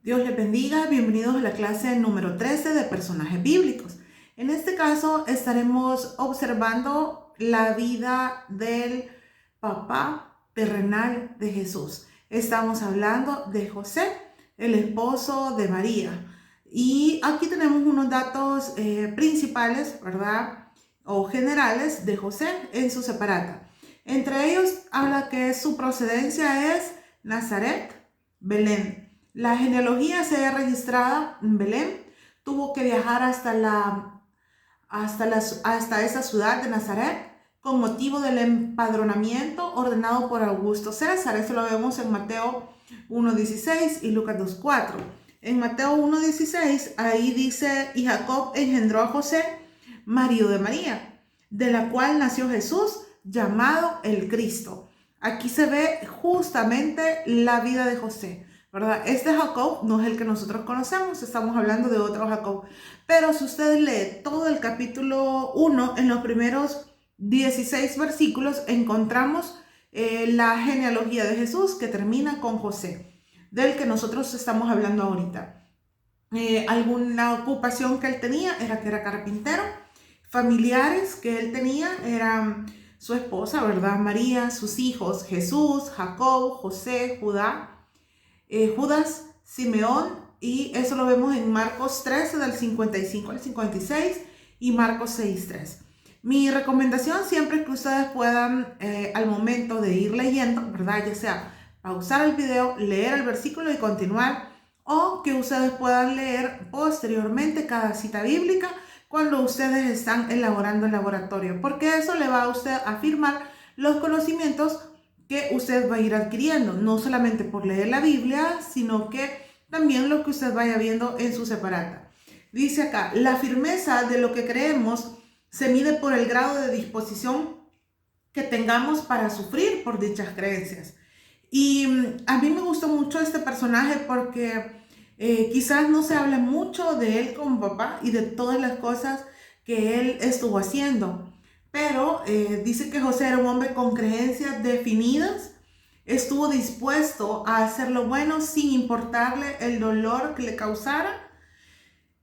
Dios les bendiga, bienvenidos a la clase número 13 de personajes bíblicos. En este caso estaremos observando la vida del papá terrenal de Jesús. Estamos hablando de José, el esposo de María. Y aquí tenemos unos datos principales, ¿verdad? O generales de José en su separata. Entre ellos habla que su procedencia es Nazaret, Belén. La genealogía se ha registrado en Belén. Tuvo que viajar hasta esa ciudad de Nazaret con motivo del empadronamiento ordenado por Augusto César. Eso lo vemos en Mateo 1:16 y Lucas 2:4. En Mateo 1:16 ahí dice: y Jacob engendró a José, marido de María, de la cual nació Jesús, llamado el Cristo. Aquí se ve justamente la vida de José, ¿verdad? Este Jacob no es el que nosotros conocemos, estamos hablando de otro Jacob. Pero si usted lee todo el capítulo 1, en los primeros 16 versículos encontramos la genealogía de Jesús que termina con José, del que nosotros estamos hablando ahorita. Alguna ocupación que él tenía era que era carpintero. Familiares que él tenía eran su esposa, ¿verdad? María, sus hijos Jesús, Jacob, José, Judas, Simeón, y eso lo vemos en Marcos 13 del 55 al 56 y Marcos 6:3. Mi recomendación siempre es que ustedes puedan al momento de ir leyendo, ¿verdad? Ya sea pausar el video, leer el versículo y continuar, o que ustedes puedan leer posteriormente cada cita bíblica cuando ustedes están elaborando el laboratorio, porque eso le va a usted a afirmar los conocimientos que usted va a ir adquiriendo, no solamente por leer la Biblia, sino que también lo que usted vaya viendo en su separata. Dice acá: la firmeza de lo que creemos se mide por el grado de disposición que tengamos para sufrir por dichas creencias. Y a mí me gustó mucho este personaje porque quizás no se habla mucho de él como papá y de todas las cosas que él estuvo haciendo. Pero dice que José era un hombre con creencias definidas, estuvo dispuesto a hacer lo bueno sin importarle el dolor que le causara.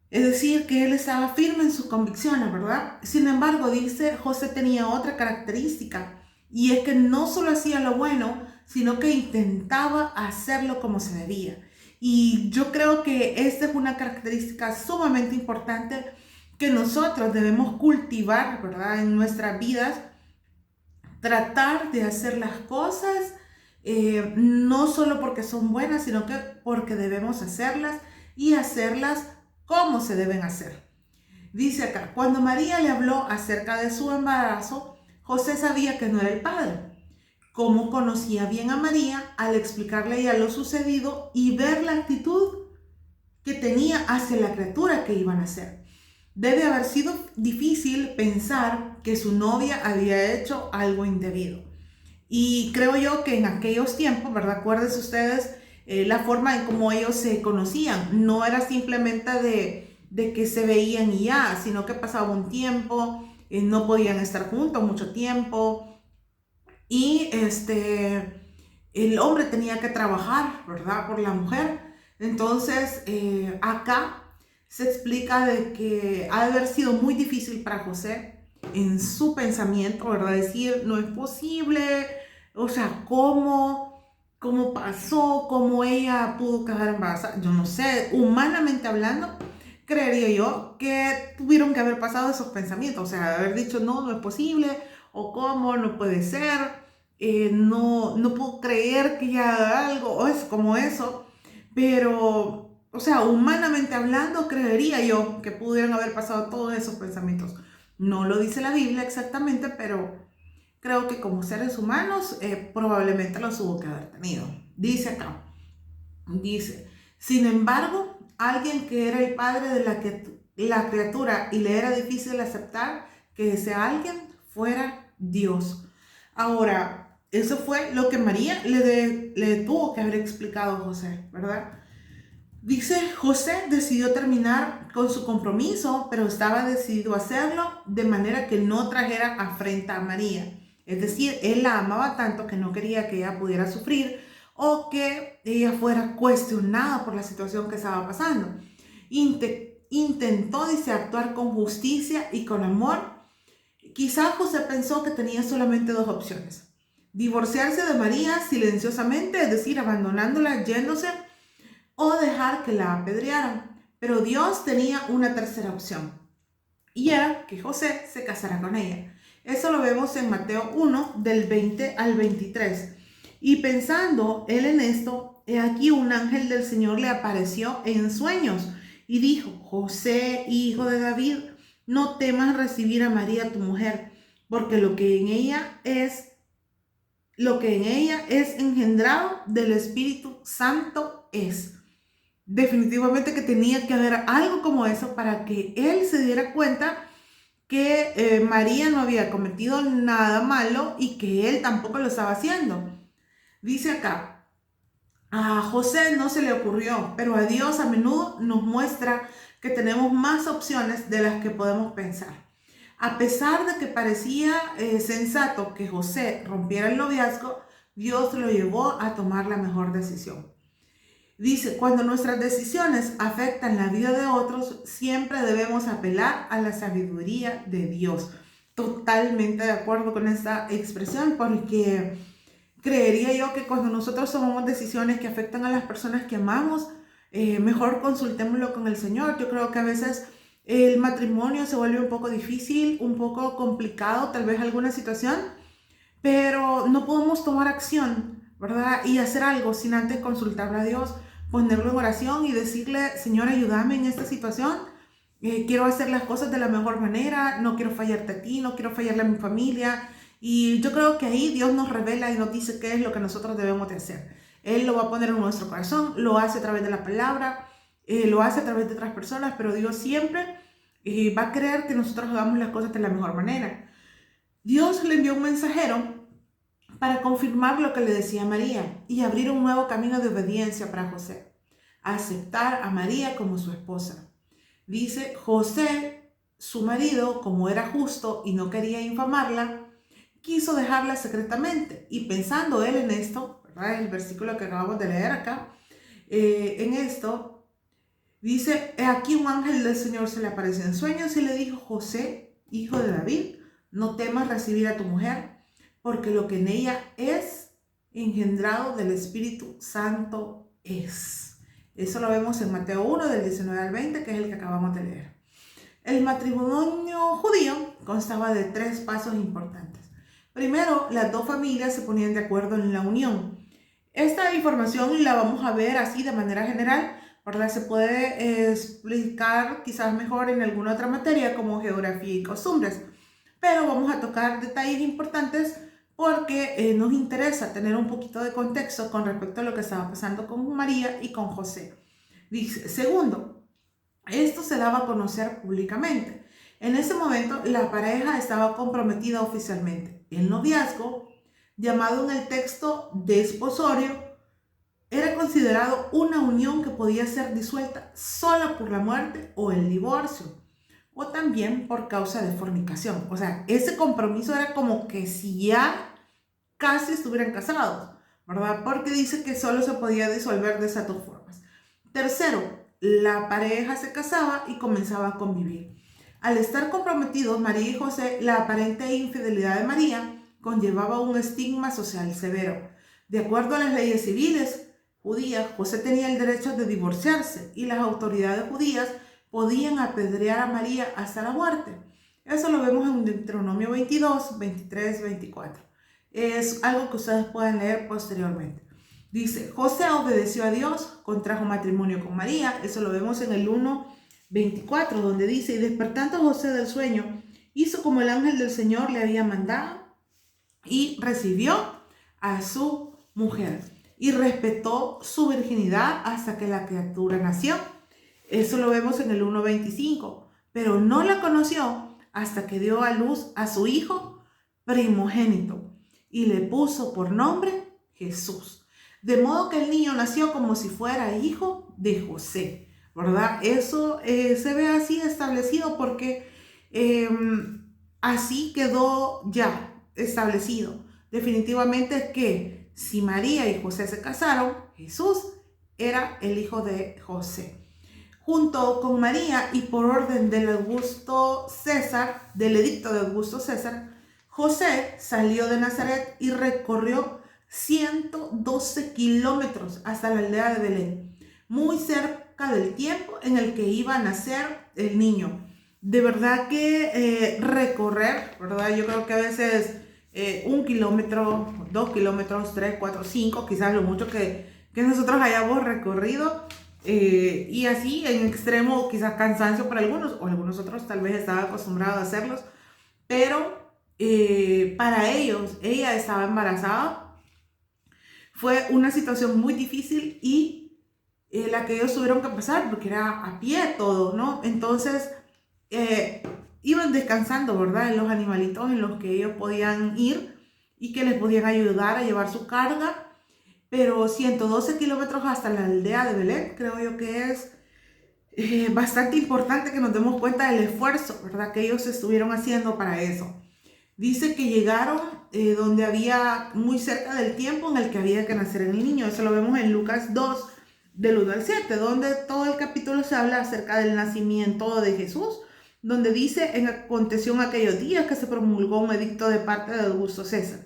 Es decir, que él estaba firme en sus convicciones, ¿verdad? Sin embargo, dice, José tenía otra característica, y es que no solo hacía lo bueno, sino que intentaba hacerlo como se debía. Y yo creo que esta es una característica sumamente importante que nosotros debemos cultivar, ¿verdad? En nuestras vidas, tratar de hacer las cosas no solo porque son buenas, sino que porque debemos hacerlas y hacerlas como se deben hacer. Dice acá: cuando María le habló acerca de su embarazo, José sabía que no era el padre. Cómo conocía bien a María al explicarle ya lo sucedido y ver la actitud que tenía hacia la criatura que iban a nacer. Debe haber sido difícil pensar que su novia había hecho algo indebido. Y creo yo que en aquellos tiempos, ¿verdad? Acuérdense ustedes la forma en cómo ellos se conocían. No era simplemente de que se veían y ya, sino que pasaba un tiempo, no podían estar juntos mucho tiempo. Y el hombre tenía que trabajar, ¿verdad? Por la mujer. Entonces, acá se explica de que ha de haber sido muy difícil para José en su pensamiento, ¿verdad? Decir, no es posible, o sea, ¿cómo pasó? ¿Cómo ella pudo quedar embarazada? Yo no sé, humanamente hablando, creería yo que tuvieron que haber pasado esos pensamientos, o sea, haber dicho, no es posible, o cómo, no puede ser, no puedo creer que ella haga algo, o es como eso, pero, o sea, humanamente hablando, creería yo que pudieron haber pasado todos esos pensamientos. No lo dice la Biblia exactamente, pero creo que como seres humanos probablemente los hubo que haber tenido. Dice acá, dice, sin embargo, alguien que era el padre de la criatura y le era difícil aceptar que ese alguien fuera Dios. Ahora, eso fue lo que María le tuvo que haber explicado a José, ¿verdad? Dice, José decidió terminar con su compromiso, pero estaba decidido a hacerlo de manera que no trajera afrenta a María. Es decir, él la amaba tanto que no quería que ella pudiera sufrir o que ella fuera cuestionada por la situación que estaba pasando. Intentó, dice, actuar con justicia y con amor. Quizás José pensó que tenía solamente dos opciones: divorciarse de María silenciosamente, es decir, abandonándola, yéndose, o dejar que la apedrearan. Pero Dios tenía una tercera opción, y era que José se casara con ella. Eso lo vemos en Mateo 1, del 20 al 23. Y pensando él en esto, he aquí un ángel del Señor le apareció en sueños y dijo: José, hijo de David, no temas recibir a María tu mujer, porque lo que en ella es engendrado del Espíritu Santo es. Definitivamente que tenía que haber algo como eso para que él se diera cuenta que María no había cometido nada malo y que él tampoco lo estaba haciendo. Dice acá: a José no se le ocurrió, pero a Dios a menudo nos muestra que tenemos más opciones de las que podemos pensar. A pesar de que parecía sensato que José rompiera el noviazgo, Dios lo llevó a tomar la mejor decisión. Dice: cuando nuestras decisiones afectan la vida de otros, siempre debemos apelar a la sabiduría de Dios. Totalmente de acuerdo con esta expresión, porque creería yo que cuando nosotros tomamos decisiones que afectan a las personas que amamos, mejor consultémoslo con el Señor. Yo creo que a veces el matrimonio se vuelve un poco difícil, un poco complicado, tal vez alguna situación, pero no podemos tomar acción, ¿verdad? Y hacer algo sin antes consultarle a Dios, ponerlo en oración y decirle: Señor, ayúdame en esta situación. Quiero hacer las cosas de la mejor manera, no quiero fallarte a ti, no quiero fallarle a mi familia. Y yo creo que ahí Dios nos revela y nos dice qué es lo que nosotros debemos de hacer. Él lo va a poner en nuestro corazón, lo hace a través de la palabra, lo hace a través de otras personas, pero Dios siempre va a querer que nosotros hagamos las cosas de la mejor manera. Dios le envió un mensajero para confirmar lo que le decía María y abrir un nuevo camino de obediencia para José: aceptar a María como su esposa. Dice: José, su marido, como era justo y no quería infamarla, quiso dejarla secretamente. Y pensando él en esto, ¿verdad? El versículo que acabamos de leer acá, en esto, dice: aquí un ángel del Señor se le apareció en sueños y le dijo: José, hijo de David, no temas recibir a tu mujer, porque lo que en ella es engendrado del Espíritu Santo es. Eso lo vemos en Mateo 1, del 19 al 20, que es el que acabamos de leer. El matrimonio judío constaba de 3 pasos importantes. Primero, las dos familias se ponían de acuerdo en la unión. Esta información la vamos a ver así de manera general, ¿verdad? Se puede explicar quizás mejor en alguna otra materia como geografía y costumbres, pero vamos a tocar detalles importantes porque nos interesa tener un poquito de contexto con respecto a lo que estaba pasando con María y con José. Dice: segundo, esto se daba a conocer públicamente. En ese momento la pareja estaba comprometida oficialmente. El noviazgo, llamado en el texto desposorio, era considerado una unión que podía ser disuelta solo por la muerte o el divorcio, o también por causa de fornicación. O sea, ese compromiso era como que si ya casi estuvieran casados, ¿verdad? Porque dice que solo se podía disolver de esas dos formas. Tercero, la pareja se casaba y comenzaba a convivir. Al estar comprometidos María y José, la aparente infidelidad de María conllevaba un estigma social severo. De acuerdo a las leyes civiles judías, José tenía el derecho de divorciarse y las autoridades judías podían apedrear a María hasta la muerte. Eso lo vemos en Deuteronomio 22, 23, 24. Es algo que ustedes pueden leer posteriormente. Dice: José obedeció a Dios, contrajo matrimonio con María. Eso lo vemos en el 1:24, donde dice: y despertando José del sueño, hizo como el ángel del Señor le había mandado y recibió a su mujer y respetó su virginidad hasta que la criatura nació. Eso lo vemos en el 1:25. Pero no la conoció hasta que dio a luz a su hijo primogénito y le puso por nombre Jesús. De modo que el niño nació como si fuera hijo de José, ¿verdad? Eso se ve así establecido porque así quedó ya establecido. Definitivamente que Si María y José se casaron, Jesús era el hijo de José. Junto con María y por orden del edicto de Augusto César, José salió de Nazaret y recorrió 112 kilómetros hasta la aldea de Belén, muy cerca del tiempo en el que iba a nacer el niño. De verdad que recorrer, ¿verdad? Yo creo que a veces 1 kilómetro, 2 kilómetros, 3, 4, 5, quizás lo mucho que nosotros hayamos recorrido. Y así en extremo quizás cansancio para algunos, o algunos otros tal vez estaban acostumbrados a hacerlos, pero para ellos, ella estaba embarazada, fue una situación muy difícil y la que ellos tuvieron que pasar, porque era a pie todo, ¿no? Entonces iban descansando, ¿verdad? En los animalitos en los que ellos podían ir y que les podían ayudar a llevar su carga. Pero 112 kilómetros hasta la aldea de Belén, creo yo que es bastante importante que nos demos cuenta del esfuerzo, ¿verdad?, que ellos estuvieron haciendo para eso. Dice que llegaron donde había muy cerca del tiempo en el que había que nacer el niño. Eso lo vemos en Lucas 2, del 1 al 7, donde todo el capítulo se habla acerca del nacimiento de Jesús, donde dice: aconteció en aquellos días que se promulgó un edicto de parte de Augusto César,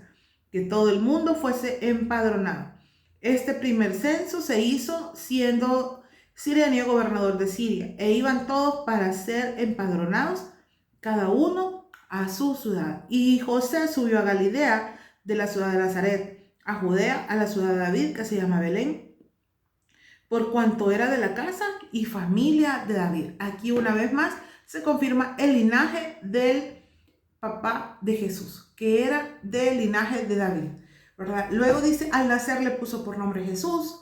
que todo el mundo fuese empadronado. Este primer censo se hizo siendo Cirenio gobernador de Siria, e iban todos para ser empadronados, cada uno a su ciudad. Y José subió a Galilea, de la ciudad de Nazaret, a Judea, a la ciudad de David, que se llama Belén, por cuanto era de la casa y familia de David. Aquí una vez más se confirma el linaje del papá de Jesús, que era del linaje de David, ¿verdad? Luego dice: al nacer le puso por nombre Jesús.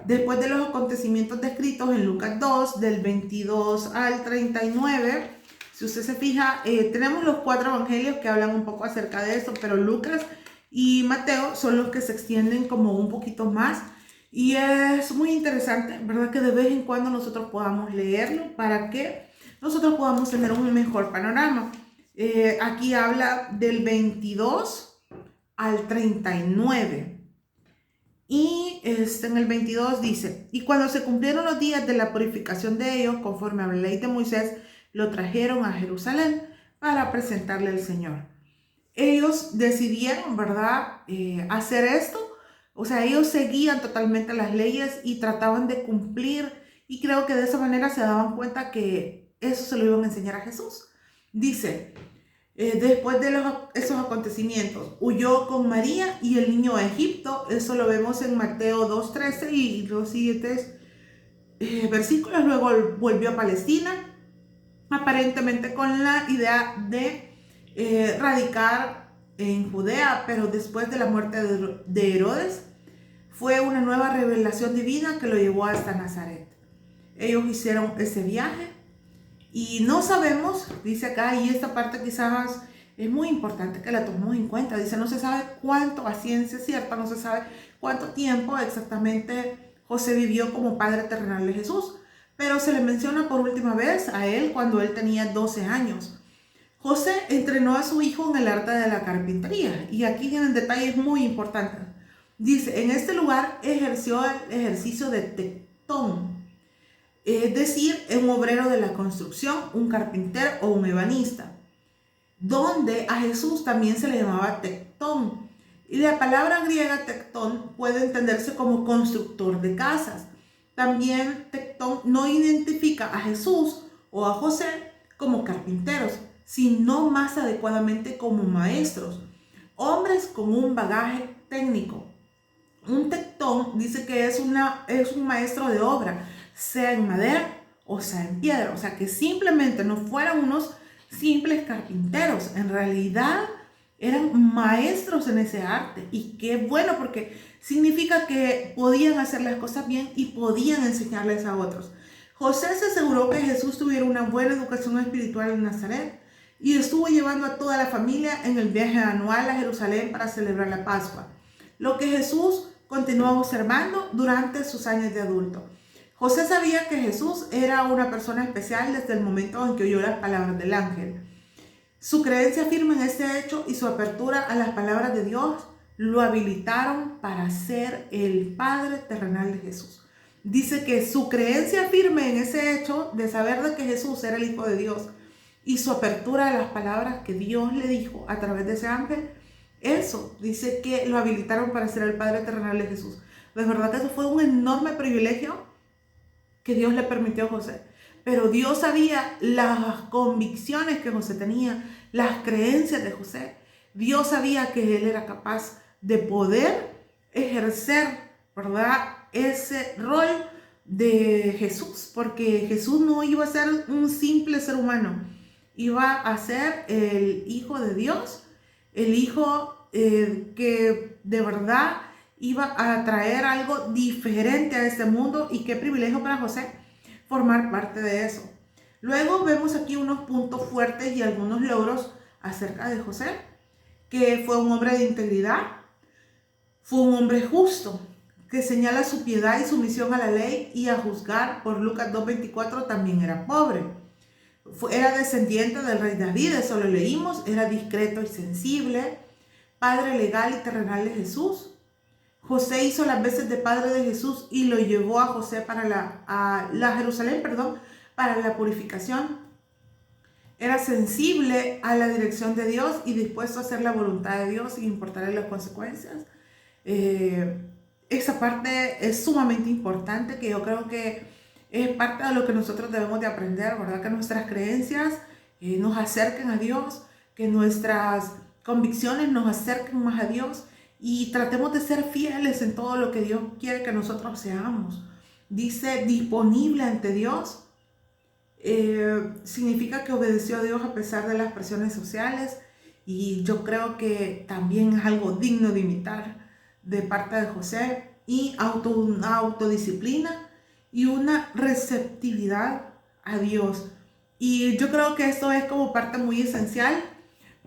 Después de los acontecimientos descritos en Lucas 2, del 22 al 39, si usted se fija, tenemos los 4 evangelios que hablan un poco acerca de esto, pero Lucas y Mateo son los que se extienden como un poquito más. Y es muy interesante, ¿verdad?, que de vez en cuando nosotros podamos leerlo para que nosotros podamos tener un mejor panorama. Aquí habla del 22 al 39. Y en el 22 dice: y cuando se cumplieron los días de la purificación de ellos, conforme a la ley de Moisés, lo trajeron a Jerusalén para presentarle al Señor. Ellos decidieron, ¿verdad?, hacer esto. O sea, ellos seguían totalmente las leyes y trataban de cumplir, y creo que de esa manera se daban cuenta que eso se lo iban a enseñar a Jesús. Dice: después de esos acontecimientos, huyó con María y el niño a Egipto. Eso lo vemos en Mateo 2:13 y los siguientes versículos. Luego volvió a Palestina, aparentemente con la idea de radicar en Judea, pero después de la muerte de Herodes, fue una nueva revelación divina que lo llevó hasta Nazaret. Ellos hicieron ese viaje. Y no sabemos, dice acá, y esta parte quizás es muy importante que la tomemos en cuenta. Dice: no se sabe cuánto, a ciencia cierta, no se sabe cuánto tiempo exactamente José vivió como padre terrenal de Jesús, pero se le menciona por última vez a él cuando él tenía 12 años. José entrenó a su hijo en el arte de la carpintería, y aquí tienen detalles muy importantes. Dice: en este lugar ejerció el ejercicio de tectón, es decir, un obrero de la construcción, un carpintero o un ebanista, donde a Jesús también se le llamaba tectón. Y la palabra griega tectón puede entenderse como constructor de casas. También tectón no identifica a Jesús o a José como carpinteros, sino más adecuadamente como maestros, hombres con un bagaje técnico. Un tectón dice que es un maestro de obra, sea en madera o sea en piedra. O sea, que simplemente no fueran unos simples carpinteros, en realidad eran maestros en ese arte. Y qué bueno, porque significa que podían hacer las cosas bien y podían enseñarles a otros. José se aseguró que Jesús tuviera una buena educación espiritual en Nazaret y estuvo llevando a toda la familia en el viaje anual a Jerusalén para celebrar la Pascua, lo que Jesús continuó observando durante sus años de adulto. José sabía que Jesús era una persona especial desde el momento en que oyó las palabras del ángel. Su creencia firme en este hecho y su apertura a las palabras de Dios lo habilitaron para ser el padre terrenal de Jesús. Dice que su creencia firme en ese hecho de saber de que Jesús era el Hijo de Dios y su apertura a las palabras que Dios le dijo a través de ese ángel, eso dice que lo habilitaron para ser el padre terrenal de Jesús. De verdad que eso fue un enorme privilegio que Dios le permitió a José. Pero Dios sabía las convicciones que José tenía, las creencias de José. Dios sabía que él era capaz de poder ejercer, ¿verdad?, ese rol de Jesús, porque Jesús no iba a ser un simple ser humano, iba a ser el Hijo de Dios, el Hijo que de verdad iba a traer algo diferente a este mundo. Y qué privilegio para José formar parte de eso. Luego vemos aquí unos puntos fuertes y algunos logros acerca de José, que fue un hombre de integridad, fue un hombre justo, que señala su piedad y sumisión a la ley y a juzgar. Por Lucas 2:24 también era pobre. Era descendiente del rey David, eso lo leímos. Era discreto y sensible, padre legal y terrenal de Jesús. José hizo las veces de padre de Jesús y lo llevó a José para la Jerusalén, para la purificación. Era sensible a la dirección de Dios y dispuesto a hacer la voluntad de Dios sin importarle las consecuencias. Esa parte es sumamente importante, que yo creo que es parte de lo que nosotros debemos de aprender, ¿verdad? Que nuestras creencias nos acerquen a Dios, que nuestras convicciones nos acerquen más a Dios y tratemos de ser fieles en todo lo que Dios quiere que nosotros seamos. Dice disponible ante Dios. Significa que obedeció a Dios a pesar de las presiones sociales, y yo creo que también es algo digno de imitar de parte de José. Y una autodisciplina y una receptividad a Dios. Y yo creo que esto es como parte muy esencial,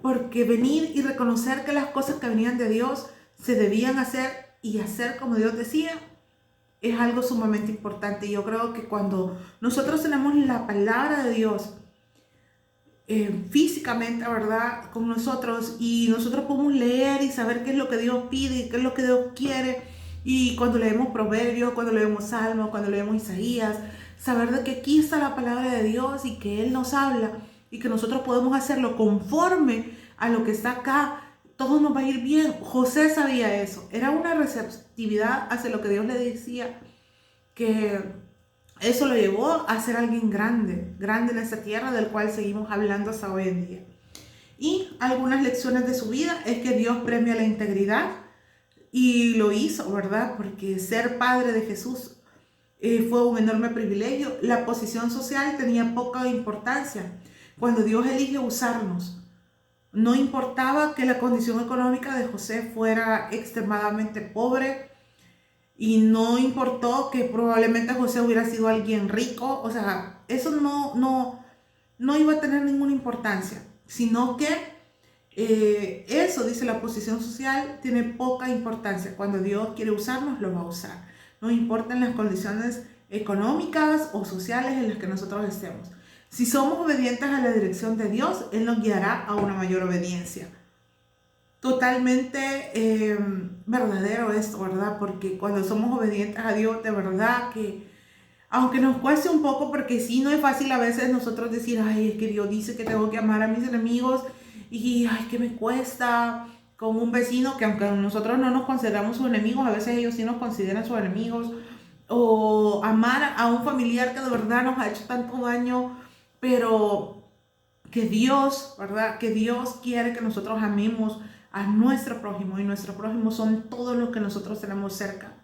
porque venir y reconocer que las cosas que venían de Dios se debían hacer y hacer como Dios decía, es algo sumamente importante. Y yo creo que cuando nosotros tenemos la palabra de Dios físicamente, ¿verdad?, con nosotros, y nosotros podemos leer y saber qué es lo que Dios pide y qué es lo que Dios quiere, y cuando leemos Proverbios, cuando leemos Salmos, cuando leemos Isaías, saber de que aquí está la palabra de Dios y que Él nos habla y que nosotros podemos hacerlo conforme a lo que está acá, todo nos va a ir bien. José sabía eso, era una receptividad hacia lo que Dios le decía, que eso lo llevó a ser alguien grande en esta tierra, del cual seguimos hablando hasta hoy en día. Y algunas lecciones de su vida es que Dios premia la integridad, y lo hizo, ¿verdad? Porque ser padre de Jesús fue un enorme privilegio. La posición social tenía poca importancia cuando Dios elige usarnos. No importaba que la condición económica de José fuera extremadamente pobre, y no importó que probablemente José hubiera sido alguien rico. O sea, eso no iba a tener ninguna importancia, sino que eso, dice, la posición social tiene poca importancia. Cuando Dios quiere usarnos, lo va a usar. No importan las condiciones económicas o sociales en las que nosotros estemos. Si somos obedientes a la dirección de Dios, Él nos guiará a una mayor obediencia. Totalmente verdadero esto, ¿verdad? Porque cuando somos obedientes a Dios, de verdad que, aunque nos cueste un poco, porque sí, no es fácil a veces nosotros decir, ay, es que Dios dice que tengo que amar a mis enemigos, y ay, que me cuesta con un vecino que, aunque nosotros no nos consideramos sus enemigos, a veces ellos sí nos consideran sus enemigos, o amar a un familiar que de verdad nos ha hecho tanto daño, pero que Dios, ¿verdad? Que Dios quiere que nosotros amemos a nuestro prójimo, y nuestro prójimo son todos los que nosotros tenemos cerca,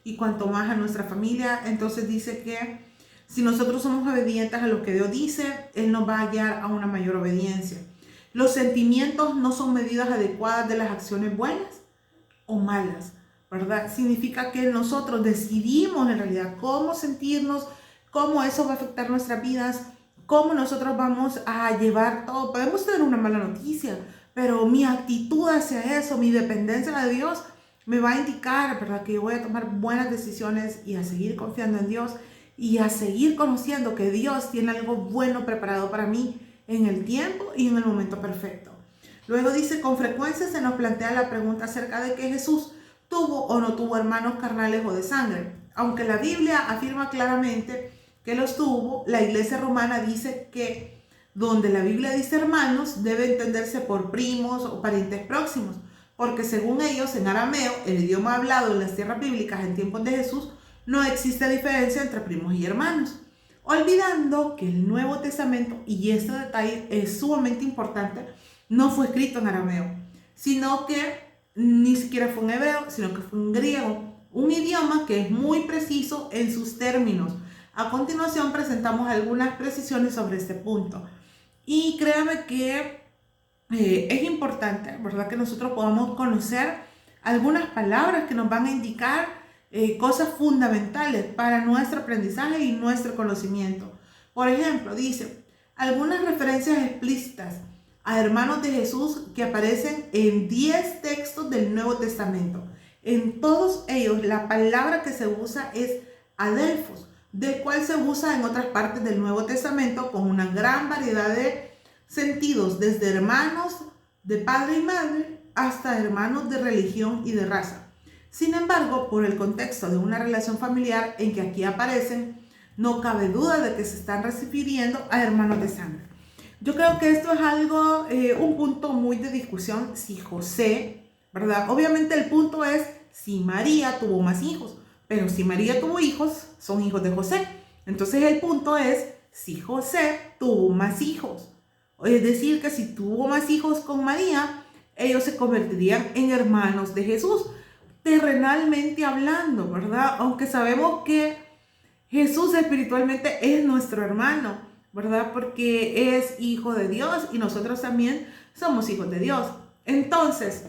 y cuanto más a nuestra familia. Entonces dice que si nosotros somos obedientes a lo que Dios dice, Él nos va a guiar a una mayor obediencia. Los sentimientos no son medidas adecuadas de las acciones buenas o malas, ¿verdad? Significa que nosotros decidimos en realidad cómo sentirnos, cómo eso va a afectar nuestras vidas, cómo nosotros vamos a llevar todo. Podemos tener una mala noticia, pero mi actitud hacia eso, mi dependencia de Dios, me va a indicar, ¿verdad?, que yo voy a tomar buenas decisiones y a seguir confiando en Dios y a seguir conociendo que Dios tiene algo bueno preparado para mí en el tiempo y en el momento perfecto. Luego dice, con frecuencia se nos plantea la pregunta acerca de que Jesús tuvo o no tuvo hermanos carnales o de sangre. Aunque la Biblia afirma claramente que los tuvo, la Iglesia romana dice que donde la Biblia dice hermanos, debe entenderse por primos o parientes próximos, porque según ellos, en arameo, el idioma hablado en las tierras bíblicas en tiempos de Jesús, no existe diferencia entre primos y hermanos. Olvidando que el Nuevo Testamento, y este detalle es sumamente importante, no fue escrito en arameo, sino que ni siquiera fue en hebreo, sino que fue en griego, un idioma que es muy preciso en sus términos. A continuación presentamos algunas precisiones sobre este punto. Y créame que es importante, ¿verdad?, que nosotros podamos conocer algunas palabras que nos van a indicar cosas fundamentales para nuestro aprendizaje y nuestro conocimiento. Por ejemplo, dice, algunas referencias explícitas a hermanos de Jesús que aparecen en 10 textos del Nuevo Testamento. En todos ellos la palabra que se usa es adelphos, del cual se usa en otras partes del Nuevo Testamento con una gran variedad de sentidos, desde hermanos de padre y madre hasta hermanos de religión y de raza. Sin embargo, por el contexto de una relación familiar en que aquí aparecen, no cabe duda de que se están refiriendo a hermanos de sangre. Yo creo que esto es algo, un punto muy de discusión, si José, ¿verdad? Obviamente el punto es si María tuvo más hijos, pero si María tuvo hijos, son hijos de José. Entonces el punto es si José tuvo más hijos. Es decir, que si tuvo más hijos con María, ellos se convertirían en hermanos de Jesús, terrenalmente hablando, ¿verdad? Aunque sabemos que Jesús espiritualmente es nuestro hermano, ¿verdad? Porque es hijo de Dios y nosotros también somos hijos de Dios. Entonces,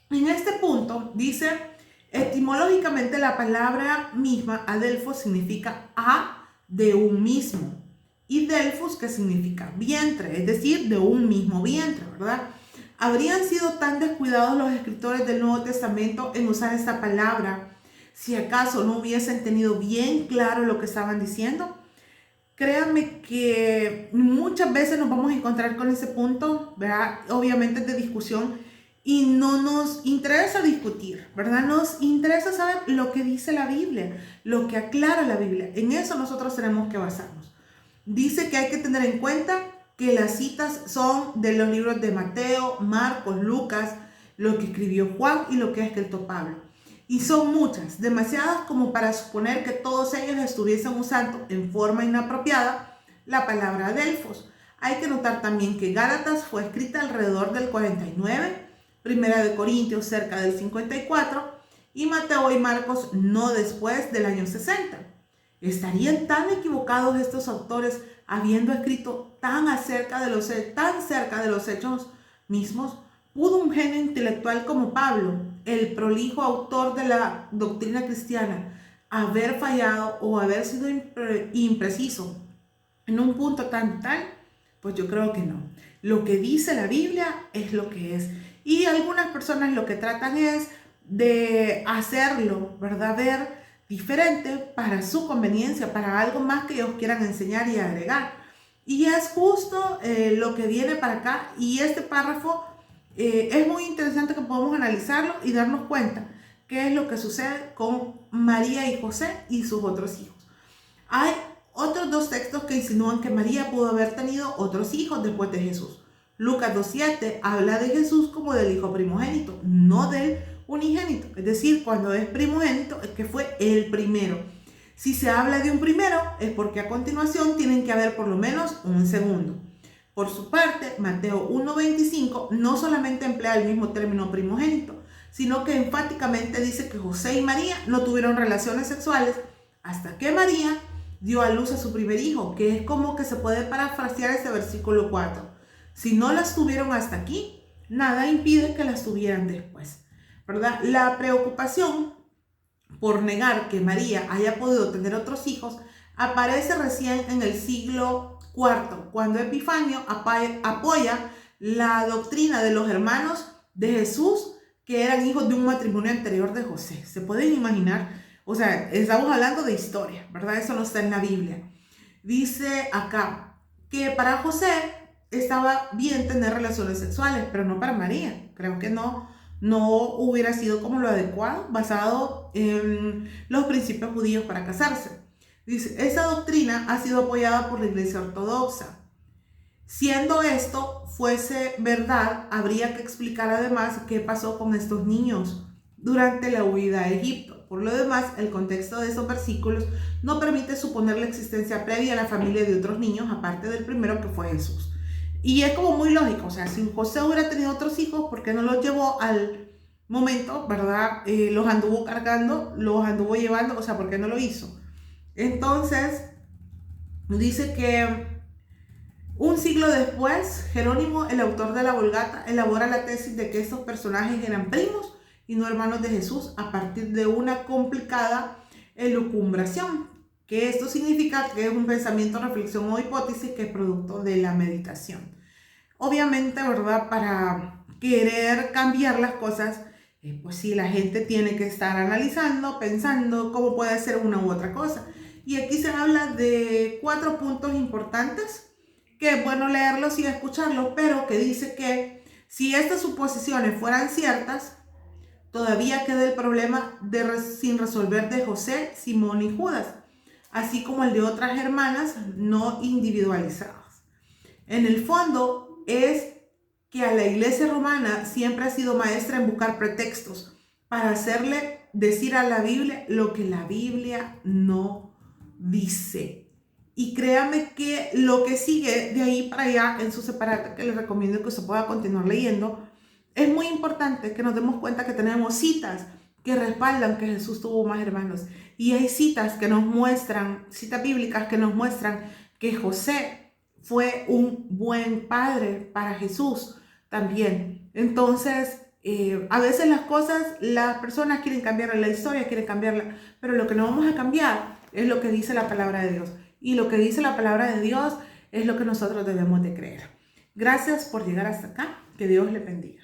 en este punto dice, etimológicamente la palabra misma, adelfos, significa a de un mismo. Y delfos, que significa vientre, es decir, de un mismo vientre, ¿verdad? ¿Habrían sido tan descuidados los escritores del Nuevo Testamento en usar esta palabra si acaso no hubiesen tenido bien claro lo que estaban diciendo? Créanme que muchas veces nos vamos a encontrar con ese punto, ¿verdad? Obviamente de discusión, y no nos interesa discutir, ¿verdad? Nos interesa saber lo que dice la Biblia, lo que aclara la Biblia. En eso nosotros tenemos que basarnos. Dice que hay que tener en cuenta que las citas son de los libros de Mateo, Marcos, Lucas, lo que escribió Juan y lo que ha escrito Pablo. Y son muchas, demasiadas como para suponer que todos ellos estuviesen usando en forma inapropiada la palabra adelfos. Hay que notar también que Gálatas fue escrita alrededor del 49, Primera de Corintios cerca del 54 y Mateo y Marcos no después del año 60. ¿Estarían tan equivocados estos autores habiendo escrito tan cerca de los hechos mismos? ¿Pudo un genio intelectual como Pablo, el prolijo autor de la doctrina cristiana, haber fallado o haber sido impreciso en un punto tan vital? Pues yo creo que no. Lo que dice la Biblia es lo que es. Y algunas personas lo que tratan es de hacerlo, ¿verdad?, ver diferente para su conveniencia, para algo más que ellos quieran enseñar y agregar. Y es justo lo que viene para acá. Y este párrafo es muy interesante que podamos analizarlo y darnos cuenta qué es lo que sucede con María y José y sus otros hijos. Hay otros dos textos que insinúan que María pudo haber tenido otros hijos después de Jesús. Lucas 2:7 habla de Jesús como del hijo primogénito, no del unigénito. Es decir, cuando es primogénito es que fue el primero. Si se habla de un primero es porque a continuación tienen que haber por lo menos un segundo. Por su parte, Mateo 1:25 no solamente emplea el mismo término primogénito, sino que enfáticamente dice que José y María no tuvieron relaciones sexuales hasta que María dio a luz a su primer hijo, que es como que se puede parafrasear este versículo 4. Si no las tuvieron hasta aquí, nada impide que las tuvieran después, ¿verdad? La preocupación por negar que María haya podido tener otros hijos aparece recién en el siglo IV, cuando Epifanio apoya la doctrina de los hermanos de Jesús que eran hijos de un matrimonio anterior de José. ¿Se pueden imaginar? O sea, estamos hablando de historia, ¿verdad? Eso no está en la Biblia. Dice acá que para José estaba bien tener relaciones sexuales, pero no para María. Creo que no hubiera sido como lo adecuado, basado en los principios judíos para casarse. Dice, esa doctrina ha sido apoyada por la Iglesia Ortodoxa. Siendo esto fuese verdad, habría que explicar además qué pasó con estos niños durante la huida a Egipto. Por lo demás, el contexto de estos versículos no permite suponer la existencia previa a la familia de otros niños, aparte del primero que fue Jesús. Y es como muy lógico, o sea, si José hubiera tenido otros hijos, ¿por qué no los llevó al momento, verdad? Los anduvo cargando, los anduvo llevando, o sea, ¿por qué no lo hizo? Entonces, dice que un siglo después, Jerónimo, el autor de la Vulgata, elabora la tesis de que estos personajes eran primos y no hermanos de Jesús a partir de una complicada elucubración, que esto significa que es un pensamiento, reflexión o hipótesis que es producto de la meditación. Obviamente, ¿verdad? Para querer cambiar las cosas, pues sí, la gente tiene que estar analizando, pensando cómo puede ser una u otra cosa. Y aquí se habla de 4 puntos importantes, que es bueno leerlos y escucharlos, pero que dice que si estas suposiciones fueran ciertas, todavía queda el problema sin resolver de José, Simón y Judas, así como el de otras hermanas no individualizadas. En el fondo es que a la iglesia romana siempre ha sido maestra en buscar pretextos para hacerle decir a la Biblia lo que la Biblia no dice. Y créame que lo que sigue de ahí para allá en su separata, que les recomiendo que se pueda continuar leyendo, es muy importante que nos demos cuenta que tenemos citas que respaldan que Jesús tuvo más hermanos. Y hay citas que nos muestran, citas bíblicas que nos muestran que José fue un buen padre para Jesús también. Entonces, a veces las personas quieren cambiar la historia, quieren cambiarla, pero lo que no vamos a cambiar es lo que dice la palabra de Dios. Y lo que dice la palabra de Dios es lo que nosotros debemos de creer. Gracias por llegar hasta acá. Que Dios le bendiga.